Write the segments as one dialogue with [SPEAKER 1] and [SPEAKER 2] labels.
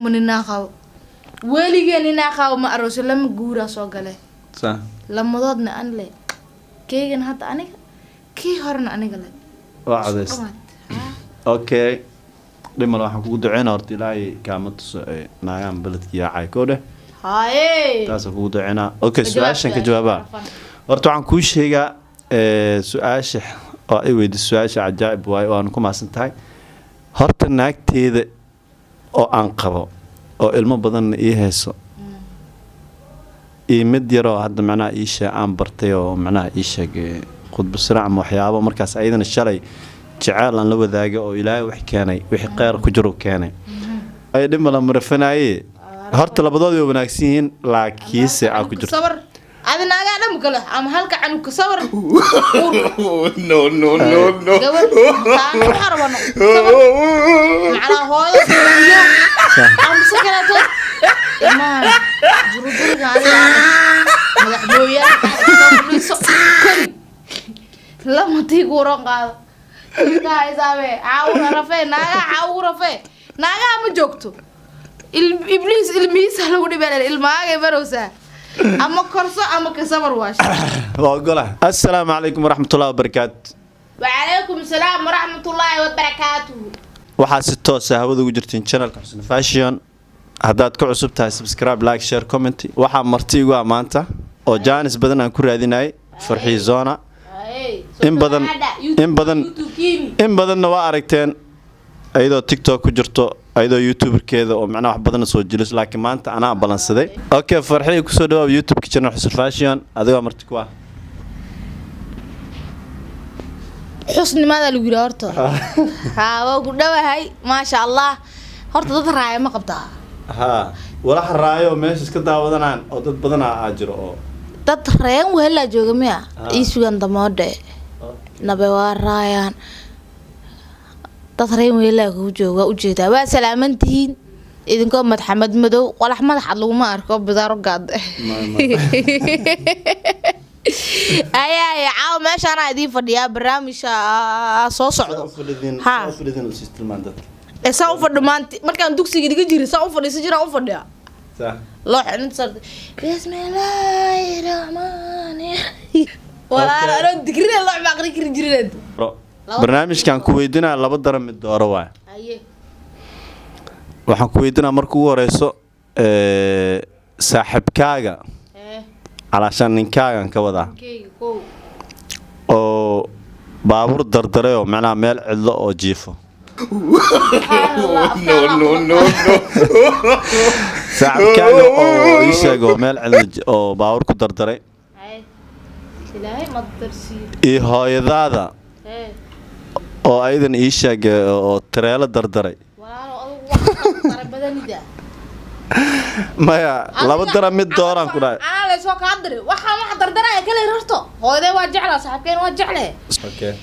[SPEAKER 1] مننا خاو ولي جننا خاو ما أروس لما جورا صقله
[SPEAKER 2] صح
[SPEAKER 1] لما ضدنا أنا لي كي جن حتى أنا كي هرنا أنا قلت
[SPEAKER 2] وعدس اوكي لما راح كوgu duceyn horta ilaahay kaama tuso naayaan baladkii yaacay koode
[SPEAKER 1] هاي
[SPEAKER 2] taas kugu duceynaa okay su'aashan ka jawaaba horta waxaan kuu sheegaa su'aasha oo ay weydiis su'aasha ajaa'ib waay oo aan ku maasan tahay horta naagteeda oo aan qabo oo ilmo badan ii hayso mid yaroo hadda macnaha ii sheeg aan bartay oo macnaha ii sheeg qudbu siraac ama waxyaabo markaas ayadana shalay jacayl aan la wadaaga oo ilaahay wax keenay wixii qeyr ku jiro keenay ay dhimala marfanaaye horta labadoodii way wanaagsan yihiin laakiinse aan ku jirto
[SPEAKER 1] صبر هذا ناقة أنا مكله أم هلك عنك صبر
[SPEAKER 3] no no no no
[SPEAKER 1] قبل حربنا صبر على هاي أم سكنته ما جرودي قاعد ملحبويا كل لما تيجي رنقا كاي سامي عاور رفي ناقة عاور رفي ناقة أم جوكتو إبليس الميس هلو دي بلد الماء بروسه أما كرسو أما كسبر واش
[SPEAKER 2] وأقوله السلام عليكم ورحمة الله وبركاته
[SPEAKER 1] وعليكم السلام ورحمة الله وبركاته
[SPEAKER 2] waxaa si toos ah hawada ugu jirtiin channelka Xusn Fashion haddaad ku cusub tahay subscribe like share comment waxaa marti igu maanta oo jaanis badan aan ku raadinay farxii zona in badanna waa aragteen ayadoo TikTok ku jirto ayadoo YouTuberkeeda oo macnaha wax badan soo jilis laakiin maanta anaa balansaday okay farxii ku soo dhawaab YouTube channel Xusn Fashion adiga marti ku ah
[SPEAKER 1] حسن ماذا لو يرتو ها وقدوا هاي ما شاء الله هرت ضد راي ما قبتها
[SPEAKER 2] ها ولا حرايو ماشي iska daawadanaan oo dad badan aa jiro oo
[SPEAKER 1] dad reen wehla jooga miya isugan damoode nabe waa raayaan dad reen wehla ku jooga u jeeda waa salaamantiin idinkoo Maxamed Madow walax madax lagu ma arko bidaaro gaad أيه عاو ماشي أنا أدي فديا برامج صوصعو
[SPEAKER 2] ها فلذين السيستمان ده
[SPEAKER 1] سوف فدمانت مركان دوكسي كده جري سوف فدي سجرا أو فديا
[SPEAKER 2] صح
[SPEAKER 1] لا حنت صار بسم الله الرحمن الرحيم ولا أنا دكري الله ما أقري كري جري
[SPEAKER 2] برنامج كان كويدنا لابد درم من الدورة
[SPEAKER 1] أيه
[SPEAKER 2] waxaan ku weydiinaa markuu wareyso saaxibkaaga علشان ninkaagan ka wada oo baabuur dardaray oo macna meel cidlo oo jiifo
[SPEAKER 3] no no no
[SPEAKER 2] saaxibkaaga oo ii sheego meel cidlo oo baabuur ku dardaray
[SPEAKER 1] ilaahay ma darsiin
[SPEAKER 2] iyo hooyadaada oo aydan ii sheegay oo tareelo dardaray
[SPEAKER 1] walaalo adigu wax qarbadanida
[SPEAKER 2] maya laba dara mid dooran ku dhaay
[SPEAKER 1] ana la soo kaadiri waxa wax dardaray kale rarto hooyday waa jeclaa saxibkeen waa jeclaa
[SPEAKER 2] okay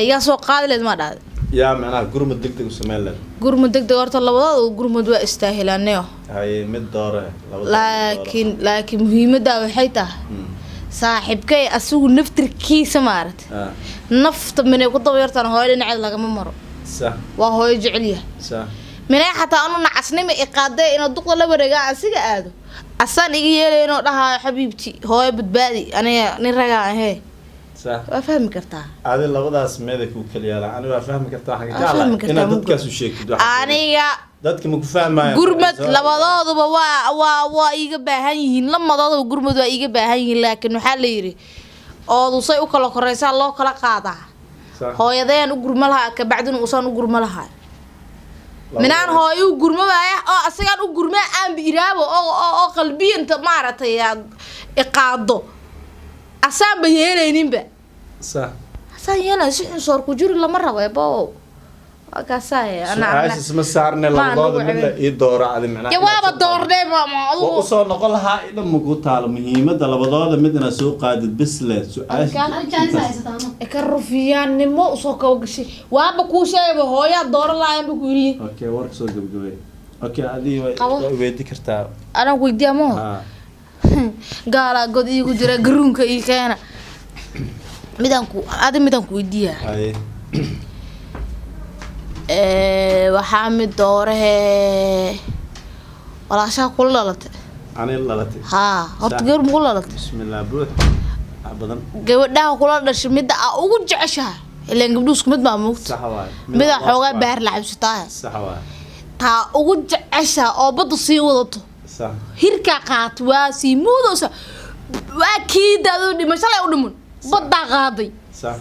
[SPEAKER 1] ya soo qaadaleed ma dhaad
[SPEAKER 2] ya macna gurmad degdeg u sameeyay
[SPEAKER 1] gurmad degdeg horta labadooda gurmad waa istaahilaanayo
[SPEAKER 2] hay mid doore
[SPEAKER 1] laakiin muhiimada waxay tahay saaxibkay asugu naftirkiisa maarat nafta minay ku dabayartaan hooyada dhinaceed laga ma maro
[SPEAKER 2] sax
[SPEAKER 1] waa hooyo jecel yahay
[SPEAKER 2] sax
[SPEAKER 1] minay xataa anu nacasnimo iqaaday inuu duqda la wareega asiga aado asan iga yeelayno dhahaa xabiibti hooyo badbaadi aniga nin raga ahay
[SPEAKER 2] sax
[SPEAKER 1] waa fahmi kartaa
[SPEAKER 2] aad labadaas meeday ku kaliya aniga waa fahmi kartaa xaga jacla in dadkaas u sheegtid
[SPEAKER 1] aniga
[SPEAKER 2] dadka ma ku fahmayaan
[SPEAKER 1] gurmad labadooduba waa iga baahan yihiin lamadooduba gurmad waa iga baahan yihiin laakiin waxa la yiri oo say u kala koreysaa loo kala qaadaa hooyadeen u gurma laha ka bacdina uusan u gurma laha minaan hooyo u gurmaya oo asagan u gurma aan biiraabo oo qalbiyanta maaratay iqaado asaan bayeelayninba
[SPEAKER 2] sax
[SPEAKER 1] asaan yana si xun soor ku jiri lama rabo ebo akaasay ana
[SPEAKER 2] isma saarne labadooda mid ii doora adi macna
[SPEAKER 1] jawaab doorday ma
[SPEAKER 2] oo soo noqon lahaa ila mugu taalo muhiimada labadooda midna soo qaadid bisle su'aasha
[SPEAKER 1] ka rufiyaanimo soo ka gashay waaba ku sheego hooya door laayeen ku yiri
[SPEAKER 2] okay war soo gabgabay okay adi way weedi kartaa
[SPEAKER 1] ana weydiimo gaala god iigu jira garuunka ii keena midan ku weydiya waxaa mid dooree walaashaa kula dhalatay
[SPEAKER 2] أنا لالتي
[SPEAKER 1] haa horta gabar ma kula dhalatay
[SPEAKER 2] بسم الله بروح أبدا
[SPEAKER 1] gabadhaha kula dhashay midda aa ugu jeceshahay ileen gabdhuhu isku mid baa moogta
[SPEAKER 2] صحواي
[SPEAKER 1] mida xoogaa baar la cabsataa
[SPEAKER 2] صحواي
[SPEAKER 1] taa ugu jecesha oo badda sii wadato
[SPEAKER 2] صح
[SPEAKER 1] hirka qaat waa sii muudaysa waa kiidadu dhimasho leh u dhiman badda qaaday
[SPEAKER 2] صح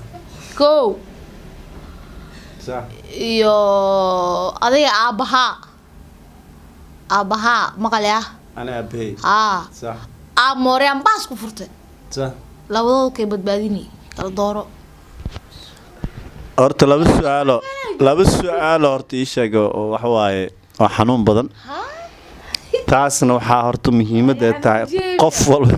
[SPEAKER 1] koow
[SPEAKER 2] صح
[SPEAKER 1] iyo adiga aabaha maqal ah
[SPEAKER 2] أنا أبي
[SPEAKER 1] haa
[SPEAKER 2] صح
[SPEAKER 1] mooryan baas ku furtay
[SPEAKER 2] صح
[SPEAKER 1] labadooda kay badbaadinay kala dooro
[SPEAKER 2] horta laba su'aalo horta ii sheeg oo wax waaye oo xanuun badan taasna waxaa horta muhiimad ay tahay qof walba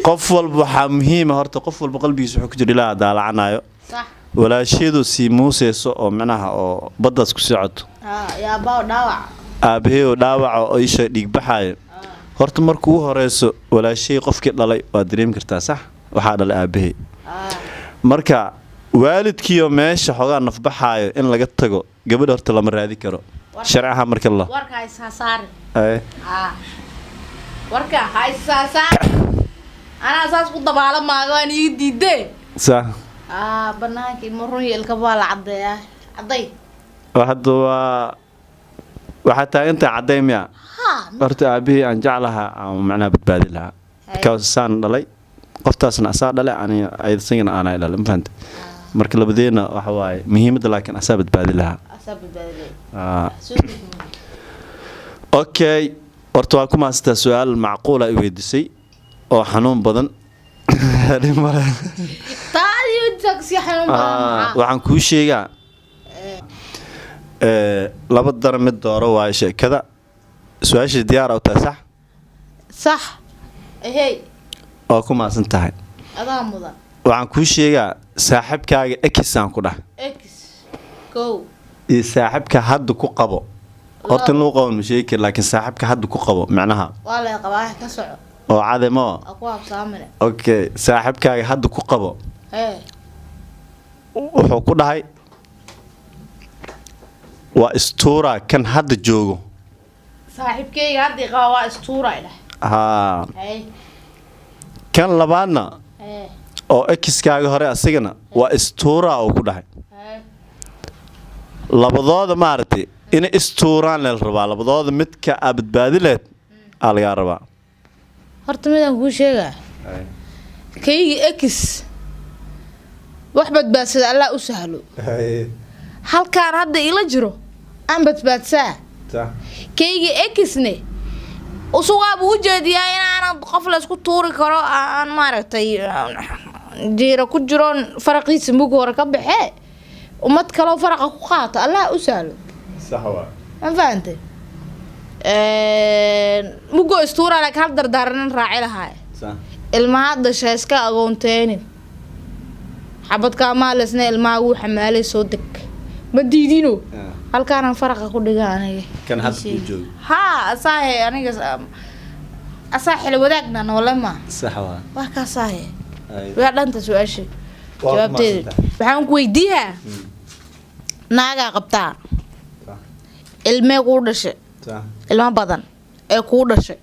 [SPEAKER 2] qof walba waxaa muhiim ah horta qof walba qalbigiisa wuxuu ku jira ilaa daalacanayo
[SPEAKER 1] صح
[SPEAKER 2] walaasheedu sii muuseyso oo macnaha oo baddaas ku socoto
[SPEAKER 1] yaa baa dhaawac
[SPEAKER 2] aabahey oo dhaawaca oo isha dhiig baxayo horta markuu u horeyso walaashay qofkii dhalay waa dareemi kartaa sax waxaa dhalay aabahey marka waalidkiiyo meesha xogaa nafbaxaayo in laga tago gabadha horta lama raadi karo sharcaha marka la
[SPEAKER 1] warka isaasaari
[SPEAKER 2] ay
[SPEAKER 1] warka isaasaari anaa saas ku dabaalamaaga waan iga diidee
[SPEAKER 2] sax
[SPEAKER 1] banaanka marun yeelka baa la cadeeyaa caday
[SPEAKER 2] hadda waxaa taagantahay cadday miya horta aabahey aan jeclahaa aan macnaha badbaadi lahaa kaasaan dhalay qoftaasna asaa dhalay ayadasagana aanay dhalay ma fahantay marka labadeena waxa waaye muhiimadda laakiin asaa badbaadi lahaa okay horta waa ku maastaa su-aal macquula i weydiisay oo xanuun badan waxaan kuu sheegaa laba dara mid dooro waaye sheekada su-aasha diyaar u tahay sax
[SPEAKER 1] sax hey
[SPEAKER 2] waa ku maasan tahay
[SPEAKER 1] adaa mudan
[SPEAKER 2] waxaan kuu sheegaa saaxiibkaaga ekisaan ku dhah iyo saaxiibka hadda ku qabo horta in lagu qaban ma sheegi kari laakiin saaxiibka hadda ku qabo macnaha
[SPEAKER 1] waa la qabaa ka soco
[SPEAKER 2] oo cademo
[SPEAKER 1] ku habsaamine
[SPEAKER 2] okay saaxiibkaaga hadda ku qabo wuxuu ku dhahay waa istuura kan hadda joogo
[SPEAKER 1] saaxiibkayga hadda qaba waa istuura
[SPEAKER 2] haa kan labaadna oo ekiskaaga hore asigana waa istuura oo ku dhahay labadooda maaragtay in istuuraan leel rabaa labadooda midka aa badbaadi leed aa lagaa rabaa
[SPEAKER 1] horta midaan kuu sheegaa kayga ekis wax badbaadsada allah u sahlo halkaan hadda ila jiro aan badbaadsaa kayga ekisne usugaaba u jeediyaa inaanan qof laysku tuuri karo aan maaragtay jiira ku jiroon faraqiisa mug hore ka baxee ummad kaloo faraqa ku qaato allah u sahlo ma fahantay mugo istuura laakiin hal dardaaranan raaci lahaay ilmaha dhasha iska agoonteenin xabadkaa maalesna ilmaha wuu xamaalay soo deg ma diidino halkaanaan faraqa ku dhiga aniga
[SPEAKER 2] kan hadda ku joogo
[SPEAKER 1] haa asaahe aniga asaa xil wadaagna noole ma
[SPEAKER 2] sax
[SPEAKER 1] waa kaasaahe waa dhanta su-aasha jawaabteeda waxaan ku weydiiyaa naagaa qabtaa ilmee kuu dhashay ilmo badan ee kuu dhashay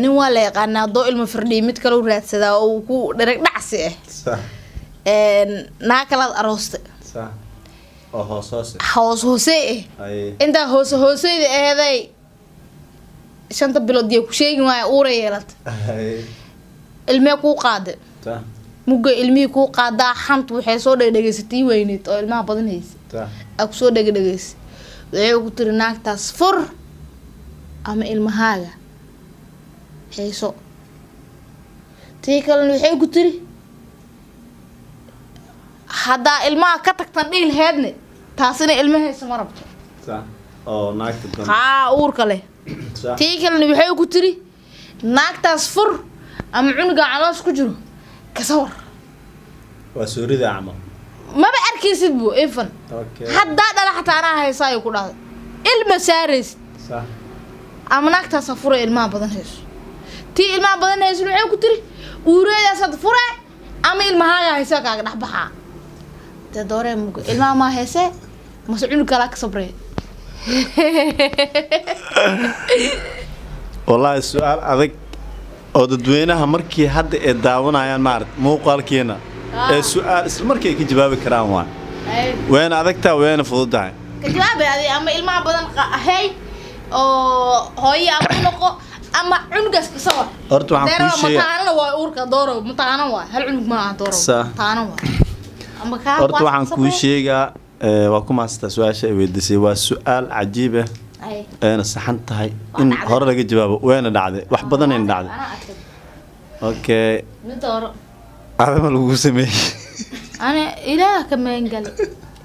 [SPEAKER 1] nin waa la yaqaanaa adoo ilmo firdhiya mid kale u raadsadaa oo ku dhereg dhacsi naa kalaad aroostay hoos hoosey intaa hooseyda eeday 5 bilood iyo ku sheegi waaya uura yeelata ilmee kuu qaade mugga ilmihii kuu qaadaa xantu waxay soo dhegdhegaysatay weyneed oo ilmaha badan haysa aa ku soo dhegdhegaysay waxay ku tiri naagtaas fur ama ilmahaaga hayso tii kalena waxay ku tiri haddaa ilmaha ka tagtan dhiilheedne taasina ilma haysa ma rabto haa uurka leh tii kalena waxay ku tiri naagtaas fur ama cunuga caloos ku jiro kasawar
[SPEAKER 2] waa soorida camal
[SPEAKER 1] maba arkaysid buu ifan haddaa dhala xataa anaa haysaayo ku dhahday ilma saaraysid ama naagtaas fura ilmaha badan hayso tii ilmaha badan hayso waxay ku tiri uureedaasaad fure ama ilmahaaga haysa kaaga dhex baxaa dee dooree mugo ilmaha maa haysee مسؤول كلاك صبري
[SPEAKER 2] والله السؤال أذك oo dadweynaha markii hadda ay daawanayaan muuqaalkeena السؤال اسم markii ka jawaabi karaan waa وين adagtaa وين fududahay
[SPEAKER 1] ka jawaabi ama ilmaha badan hay oo hooyo ama noqo ama cunugas ka sawir
[SPEAKER 2] horta waxaan ku sheegay
[SPEAKER 1] mataana waa uurka dooro mataana waa hal cunug ma aha dooro mataana waa ama ka
[SPEAKER 2] horta waxaan ku sheegaa waa kuma asta su'aasha ay weydiisay waa su'aal cajiib ah أنا سحنت هاي إن هرا لقى جوابه وين دعده واحد بدن إن دعده أوكي
[SPEAKER 1] ندور
[SPEAKER 2] هذا ما لو سمي
[SPEAKER 1] أنا إله كمان قال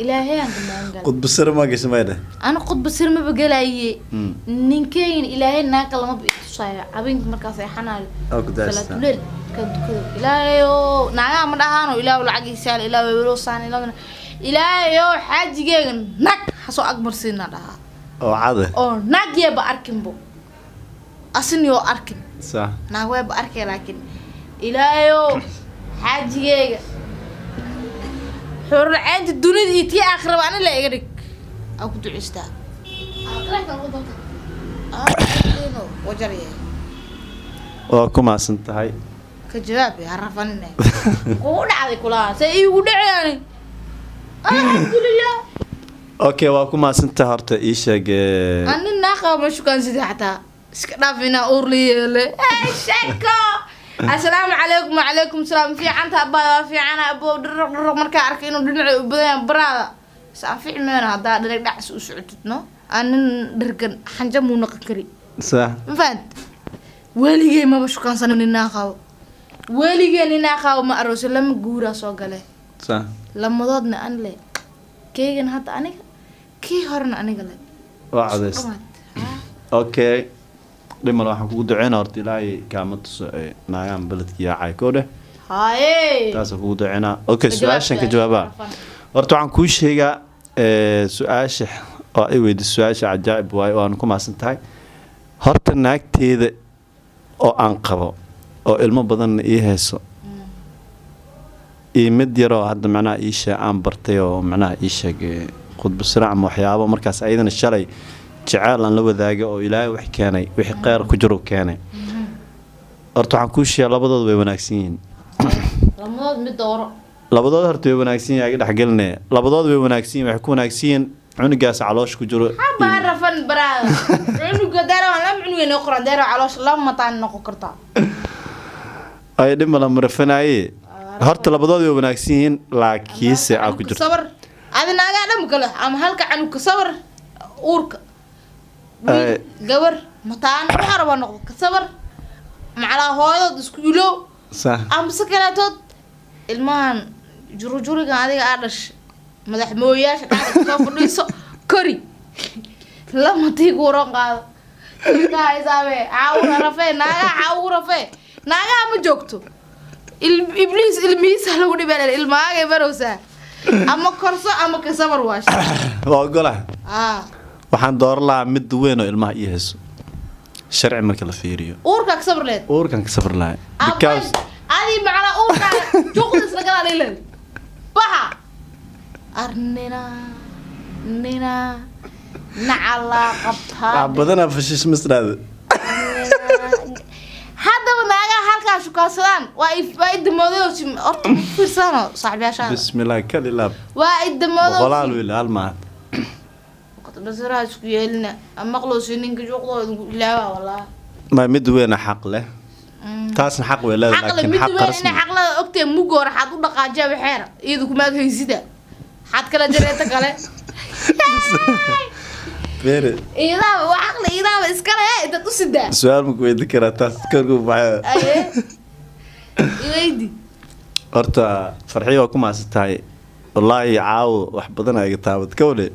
[SPEAKER 1] إلهي كمان قال
[SPEAKER 2] قد بصير ما قيس ما ده
[SPEAKER 1] أنا قد بصير ما بقول أي نكين إلهي ناكل ما بيتصايع أبين مركز حنال
[SPEAKER 2] أو كده
[SPEAKER 1] فلتولد كده إلهي يو نعم مدهانو إلهي والعجي سال إلهي ويروسان إلهي يو حاج جيجن نك حسوا أكبر سنة ده
[SPEAKER 2] أو عادة
[SPEAKER 1] أو ناجي بأركن بو أصلني أركن
[SPEAKER 2] صح
[SPEAKER 1] ناوي بأركن لكن إلهيو حاجة حر عند الدنيا دي تي آخر وأنا لا يقدر أو كنت عشتها وجري
[SPEAKER 2] وكم سنت هاي
[SPEAKER 1] كجوابي عرفني قول على كلها سيقول يعني الحمد لله
[SPEAKER 2] أوكي وكم سنت هرت إيش
[SPEAKER 1] أنا الناقة مش كان سيد حتى سكرافينا أورلي له شكو السلام عليكم وعليكم السلام في عنتها أبا في عنا أبو در مركا أركينو دنيا بدين برا سافي من هذا درك دعس وسعتنا أنا دركن حنجم ونقكري
[SPEAKER 2] صح
[SPEAKER 1] فهمت ولي ما بشو كان سنة الناقة ولي الناقة وما أرسل لما جورا صقله
[SPEAKER 2] صح
[SPEAKER 1] لما ضدنا أنا ليه كي هذا أنا كي هرنا أنا قلت
[SPEAKER 2] وعدست أوكي لما راح نقول دعينا ارتلاعي كامت نايم بلدك يا عايكوده
[SPEAKER 1] هاي
[SPEAKER 2] تاسو كو دعينا أوكي سؤال شنك جوابا ورتو عن كل شيء سؤال شح أو أي السؤال عجائب واي وأنا كم أسنتهاي هرت الناك تيد أو أنقبه أو بدن إيه هسه إيه مديرو هذا معناه إيش عم برتيو معناه إيش خد بسرعة محيابة مركز أيضا الشري جعل أن لو ذاق أو إلهي وحي كاني وحي قير كجرو كاني أرتو عن كل شيء لبضض بيوناكسين
[SPEAKER 1] لبضض مدورة
[SPEAKER 2] لبضض هرتو بيوناكسين يا قد حقلنا لبضض بيوناكسين وحي كوناكسين عنقاس علاش كجرو
[SPEAKER 1] حابة عرفن براد عنقا دارو لم عنوي نقرأ دارو علاش لما طان نقو كرتا
[SPEAKER 2] أي دم لما رفنا أي هرت لبضض بيوناكسين لكيس عاكو جرو
[SPEAKER 1] صبر هذا ناقا نمكله أم هلك عنك صبر أورك قبر متان وحرب نقو كصبر مع هاي دسكولو
[SPEAKER 2] صح
[SPEAKER 1] أم سكناتود المان جرو قاعد عادش مدح موياش قاعد كوف ليسو كوري لما تيجو رنقا كاي زابي عاور رفي ناغا عاور رفي ناغا ما جوجتو الابليس الميس لو دبل الماغي بروسا اما كرسو اما كصبر واش
[SPEAKER 2] واقوله waxaan door lahaa mid weyn oo ilmaha ii hayso sharci marka la fiiriyo
[SPEAKER 1] uurka ka sabr leed
[SPEAKER 2] uurkan ka sabr lahay because
[SPEAKER 1] adi macna uurka juqdis laga leeyahay baha arnina nacala qabtaa
[SPEAKER 2] badana fashish misraad
[SPEAKER 1] hada wanaaga halkaas ku kaasaan waa idmoodo horta fiirsano saaxiibyaasha
[SPEAKER 2] bismillah kalilab
[SPEAKER 1] waa idmoodo
[SPEAKER 2] walaal wiil hal ma
[SPEAKER 1] بس راج كيلنا أما خلص إنك جوقه لا والله
[SPEAKER 2] ما مدوينا حق له تاسن حق ولا لكن حق رسمي
[SPEAKER 1] حق له أكتر مو جور حد ولا قاجة بحيرة إذا كمان هي زيادة حد كلا جريتك عليه
[SPEAKER 2] فير
[SPEAKER 1] إذا وعقل إذا بس كلا أنت تصدق
[SPEAKER 2] سؤال مكوي ذكر تاس كرجو بعيا
[SPEAKER 1] يدي
[SPEAKER 2] أرتا فرحية وكم أستاي والله يعاو وحبضنا يقطعوا كولي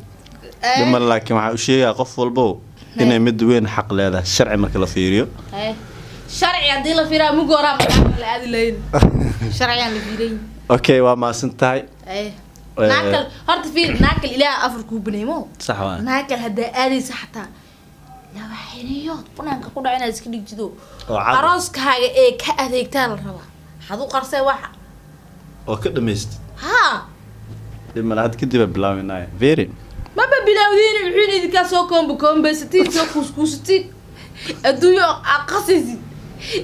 [SPEAKER 2] لما لكن مع شيء قف والبو إنه مدوين حق له الشرع ما كلا فيريو
[SPEAKER 1] شرعي عدي له فيرا مو قرام لا هذه لين شرعي اللي فيرين
[SPEAKER 2] أوكي وما سنتاي
[SPEAKER 1] ناكل هرت فير ناكل إلى أفركو بنيمو
[SPEAKER 2] صح
[SPEAKER 1] ناكل هدا آلي صحتا لا وحينيات بنان كقول عنا زكني جدو أراس كهاي إيه كأذيك تال الربا حذو قرصي واحد
[SPEAKER 2] وكده مست
[SPEAKER 1] ها
[SPEAKER 2] لما لهاد كده ببلاوي ناي فيري
[SPEAKER 1] ما ما بلاودين وحين إذا سو كومبستين سو كوسكوستين الدنيا قصيزي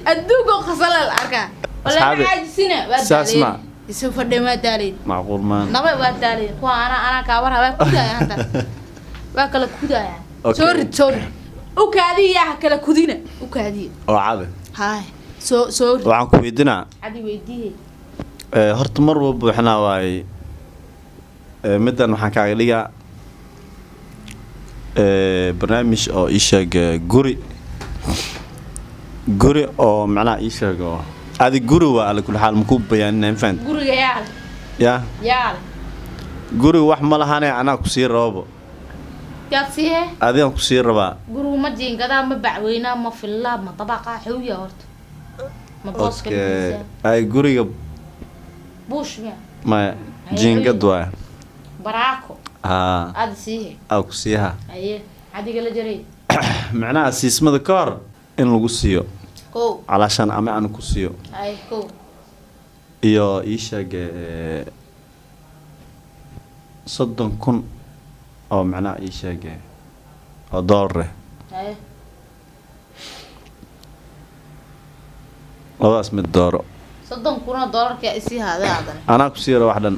[SPEAKER 1] الدنيا خسال الأركان ولا عاجزين
[SPEAKER 2] ساسمع
[SPEAKER 1] يسوف الدم دارين
[SPEAKER 2] معقول ما
[SPEAKER 1] نبي بدارين أنا كابرها بكذا يا أنت بكلا كذا يا سوري وكادي يا كلا كذينا وكادي
[SPEAKER 2] وعاد
[SPEAKER 1] هاي سوري
[SPEAKER 2] وعن كويدنا
[SPEAKER 1] عادي ويديه
[SPEAKER 2] horta mar walba waxna waay midan waxaan kaaga dhigaa barnaamij oo ii sheeg guri oo macnaha ii sheeg oo adi guri waa ala kulli xaal ma ku bayaaninaa faan
[SPEAKER 1] guriga yaal
[SPEAKER 2] guri wax ma lahaanay anaa ku sii rabo
[SPEAKER 1] yaad sihe
[SPEAKER 2] adigan ku sii rabaa
[SPEAKER 1] gurigu ma jiingadaa ma bacweynaa ma fillaa ma dabaqaa xawya horta ma booska
[SPEAKER 2] ay guriga
[SPEAKER 1] buush
[SPEAKER 2] ma jiingad waa
[SPEAKER 1] baraako aad sihe
[SPEAKER 2] aw ku siiha
[SPEAKER 1] aye adiga la jaray
[SPEAKER 2] macnaha siismada ka hor in lagu siiyo
[SPEAKER 1] kow
[SPEAKER 2] calaashan ama aan ku siiyo
[SPEAKER 1] ay kow
[SPEAKER 2] iyo ii sheeg 30,000 oo macnaha ii sheeg oo dollar
[SPEAKER 1] ay
[SPEAKER 2] labadaas mid dooro
[SPEAKER 1] 30,000 dollarka isii haadaadan
[SPEAKER 2] anaa ku siira wax dhan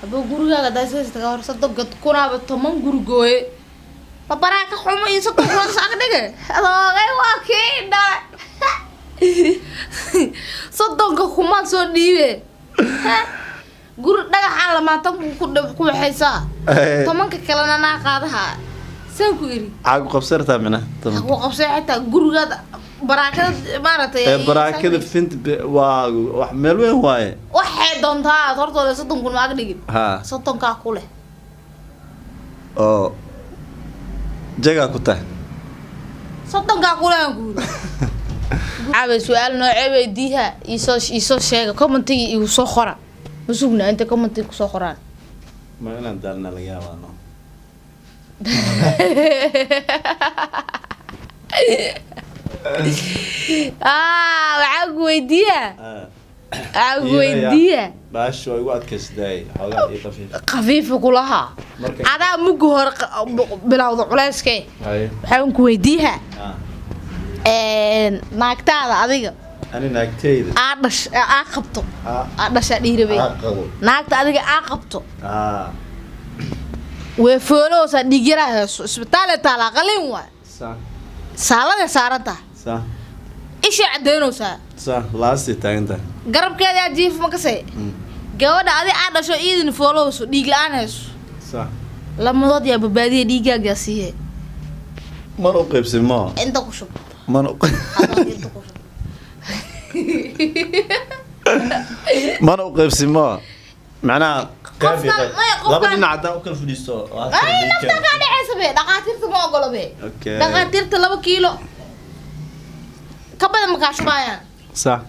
[SPEAKER 1] abo gurigaaga daysaysta ka hor 30,000 ba 10 guri gooye babaraaka xumo iyo 30,000 saaq dhige adoogay waa kiidha 30 kuma soo dhiibe guri dhagaxan la maatan ku waxaysaa 10 kalena na qaadaha saan ku iri
[SPEAKER 2] caag qabsartaa mina
[SPEAKER 1] ku qabsay xitaa gurigaada baraakada maartay
[SPEAKER 2] baraakada fint waa wax meel weyn waaye
[SPEAKER 1] waxay doontaa hortooda 30,000 ma ag dhigin
[SPEAKER 2] ha
[SPEAKER 1] 30 ka ku leh
[SPEAKER 2] oo jaga ku tahay
[SPEAKER 1] 30 ka ku leh guud aabe su'aal noocee weydiiha isoo sheega commentiga igu soo qora masugna inta commentiga ku soo qoraan
[SPEAKER 2] ma inaan dalna laga yaabaa
[SPEAKER 1] waxaan ku weydiiyaa
[SPEAKER 2] باش وقت كسداي حوالي
[SPEAKER 1] خفيف كلها هذا مجهر بلاوض علاسكي waxaan ku weydiiyaa naagtaada adiga
[SPEAKER 2] ani naagtayda
[SPEAKER 1] qabto dhasha dhiirabay naagta adiga qabto way fooloosa dhigiraa isbitaal taala qalin waa saalada saaranta إيش عدينه سا؟
[SPEAKER 2] صح لاسي تاينتا.
[SPEAKER 1] قرب كذا جيف ما كسي. جوده هذه عاد شو إيدن فولوس ديجلانس.
[SPEAKER 2] صح.
[SPEAKER 1] لما ضد يا ببادية ديجا جاسيه.
[SPEAKER 2] ما نقيب سما.
[SPEAKER 1] أنت كشوف.
[SPEAKER 2] ما نقيب. ما نقيب سما. معناه كافي. لا بدنا عدا وكل فلوسه.
[SPEAKER 1] أي نفتح على حسبه. دقاتير ما أقول به.
[SPEAKER 2] أوكي.
[SPEAKER 1] دقاتير 3 كيلو. كبر مكاش بايان
[SPEAKER 2] صح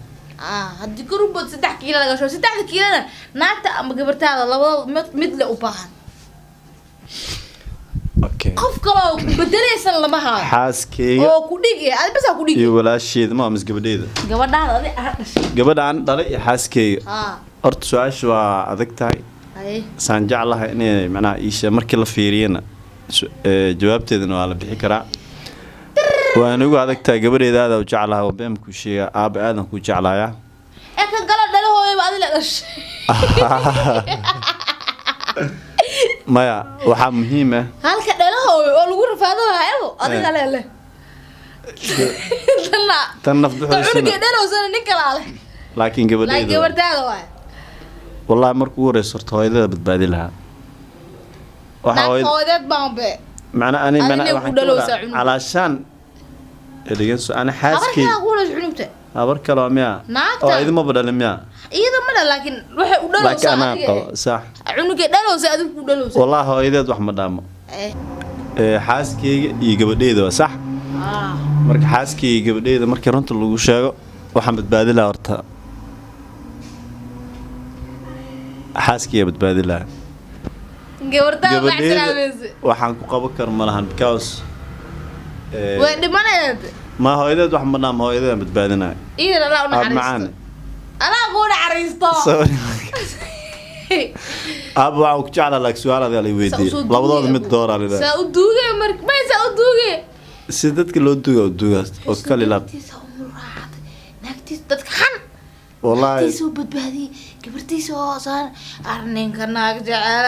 [SPEAKER 1] هدي كروب 6 كيلو laga soo 6 كيلو naagta ama gabartaada labada mid la u baahan
[SPEAKER 2] okay
[SPEAKER 1] qof kale bedelaysan lama hayo
[SPEAKER 2] xaaskeyga
[SPEAKER 1] oo ku dhigay aad bas ku dhigay
[SPEAKER 2] iyo walaasheed ma mis gabadheeda
[SPEAKER 1] gabadhaada adi dhashay
[SPEAKER 2] gabadhaan dhalay iyo xaaskeyga horta su'aashu waa adag tahay saan jeclahay inay macnaha iisha markii la fiiriyana jawaabteedana waa la bixi karaa waan ugu adagtaa gabadheedaada oo jeclahay oo beem ku sheega aaba aadan ku jeclaaya
[SPEAKER 1] ka gala dhalahooyba adila dhashay
[SPEAKER 2] maya waxa muhiim ah
[SPEAKER 1] halka dhalahooy oo lagu rafaadanayo adiga leele
[SPEAKER 2] tan nafduxoysana
[SPEAKER 1] unuga dhalowsana nin kala leh
[SPEAKER 2] laakiin
[SPEAKER 1] gabadheeda waay
[SPEAKER 2] wallahi markuu horeeyso hooyada badbaadi lahaa
[SPEAKER 1] waxa hooyad baanbe
[SPEAKER 2] macna ani waxaan علشان اللي جنسو أنا حاسس كي أبرك كلام ميا أو إذا ما بدل ميا
[SPEAKER 1] إذا ما بدل لكن روح ودلو
[SPEAKER 2] لكن أنا صح
[SPEAKER 1] عنك دلو زاد ودلو
[SPEAKER 2] والله هو إذا واحد مدامه حاسس كي يجيب ده صح مرك حاسس كي يجيب ده مرك رنت اللي وشاقه وحمد بادلة أرتها حاسس كي بتبادلة وحنكو قبكر ملهن بكاوس
[SPEAKER 1] وين دمانه
[SPEAKER 2] ما هو إذا واحد منام هو إذا بتبادلنا
[SPEAKER 1] إيه لا أنا
[SPEAKER 2] معانا
[SPEAKER 1] أنا أقول عريستو
[SPEAKER 2] اب waxaan ku jeclaa laag su'aal aad la weydiiyay labadooda mid door aan leeyahay
[SPEAKER 1] sauduge mark ma sauduge
[SPEAKER 2] si dadka loo duuga oo kale laab
[SPEAKER 1] nagtiis dadka xan
[SPEAKER 2] wallahi
[SPEAKER 1] tiisu badbaadi gabartiisa oo saan arninka naag jecel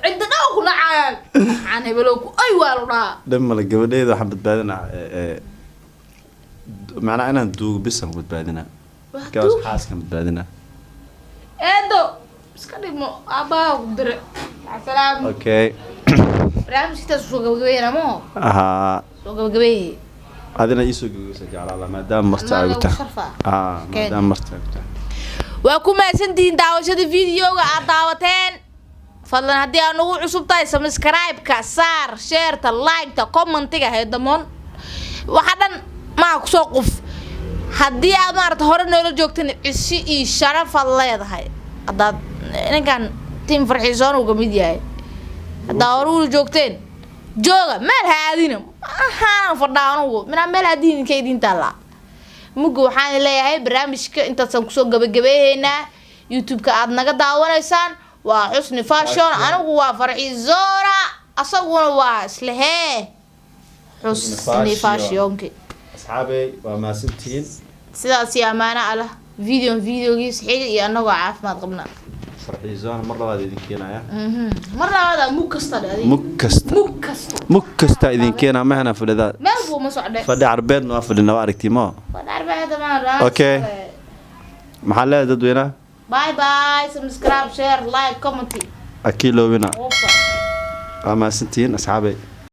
[SPEAKER 1] cidda dhaw ku nacay aan hebelo ku ay waalna
[SPEAKER 2] dhamma gabadheeda waxaan badbaadinaa macna inaan duugo bisan badbaadinaa kaas xaaska badbaadinaa
[SPEAKER 1] eedo iska dhimo abaa u dire asalaam
[SPEAKER 2] okay
[SPEAKER 1] barnaamijka soo gabagabeeyna mo
[SPEAKER 2] aha
[SPEAKER 1] soo gabagabeey
[SPEAKER 2] adina isoo gogaysa jacala maadaama marti ay u tahay maadaama marti ay u tahay
[SPEAKER 1] waa ku maasantiin daawashada videoga aad daawateen fadlan haddii aad nagu cusub tahay subscribe-ka saar share-ta like-ta comment-iga heedamoon waxa dhan ma ku soo qof haddii aad maarta hore noola joogteen cisi iyo sharaf aad leedahay haddaad ninkan tiim farxiisoon uga mid yahay haddaa hore ula joogteen jooga meel haadina ahaan fadhaanugu mina meel haadiin ka idin taala mugu waxaan leeyahay barnaamijka intaasaan kusoo gabagabeeynaa youtube-ka aad naga daawanaysaan waa xusni fashion anigu waa farxiisoona asaguna waa islehee xusni fashionki
[SPEAKER 2] asxaabay waa maasantiin
[SPEAKER 1] sidaas iyo amaana allah videogiis xiga iyo anagoo caafimaad qabna
[SPEAKER 2] farxiisoona mar labaad idin keenaya
[SPEAKER 1] mar labaad
[SPEAKER 2] mug kasta idin keena mahana fadhida
[SPEAKER 1] meel buu ma socday
[SPEAKER 2] fadhi arbeed waa fadhina waa aragtimo
[SPEAKER 1] fadhi arbeed ma raa
[SPEAKER 2] okay maxaa leedahay dadweyna
[SPEAKER 1] bye bye subscribe share like comment
[SPEAKER 2] akilowina waa maasantiin asxaabay